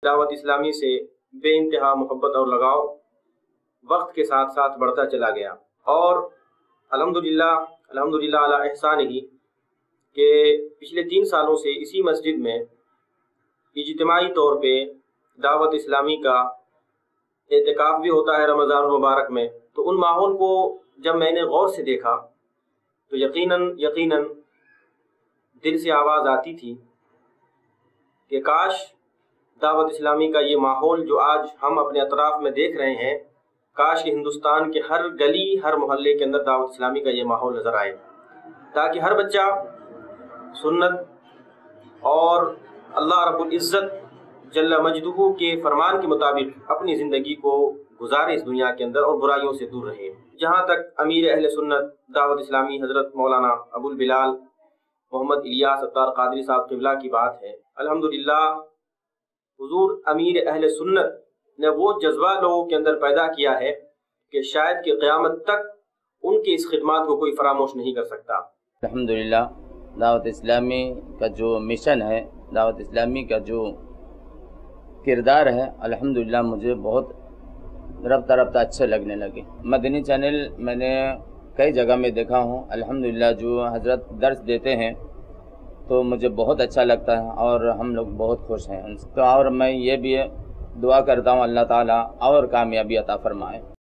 दावत इस्लामी से बेइंतहा मोहब्बत और लगाव वक्त के साथ साथ बढ़ता चला गया और अल्हम्दुलिल्लाह अला एहसान ही कि पिछले 3 सालों से इसी मस्जिद में इज्तिमाई तौर पे दावत इस्लामी का एतिकाफ भी होता है रमज़ान मुबारक में। तो उन माहौल को जब मैंने गौर से देखा तो यकीनन दिल से आवाज़ आती थी कि काश दावत इस्लामी का ये माहौल जो आज हम अपने अतराफ़ में देख रहे हैं, काश कि हिंदुस्तान के हर गली हर मोहल्ले के अंदर दावत इस्लामी का ये माहौल नज़र आए, ताकि हर बच्चा सुन्नत और अल्लाह रब्बुल इज़्ज़त जल्ला मजदूहू के फरमान के मुताबिक अपनी ज़िंदगी को गुजारे इस दुनिया के अंदर और बुराइयों से दूर रहे। जहाँ तक अमीर अहले सुन्नत दावत इस्लामी हज़रत मौलाना अबुल बिलाल मोहम्मद इलियास अत्तार क़ादरी साहब क़िबला की बात है, अल्हम्दुलिल्लाह हुज़ूर अमीर अहले सुन्नत ने वो जज्बा लोगों के अंदर पैदा किया है कि शायद कि क़यामत तक उनकी इस खिदमत को कोई फरामोश नहीं कर सकता। अल्हम्दुलिल्लाह दावत इस्लामी का जो मिशन है, दावत इस्लामी का जो किरदार है, अल्हम्दुलिल्लाह मुझे बहुत रफ्ता अच्छे लगने लगे। मदनी चैनल मैंने कई जगह में देखा हूँ, अल्हम्दुलिल्लाह जो हज़रत दर्स देते हैं तो मुझे बहुत अच्छा लगता है और हम लोग बहुत खुश हैं उनसे। तो और मैं ये भी दुआ करता हूँ अल्लाह ताला और कामयाबी अता फरमाए।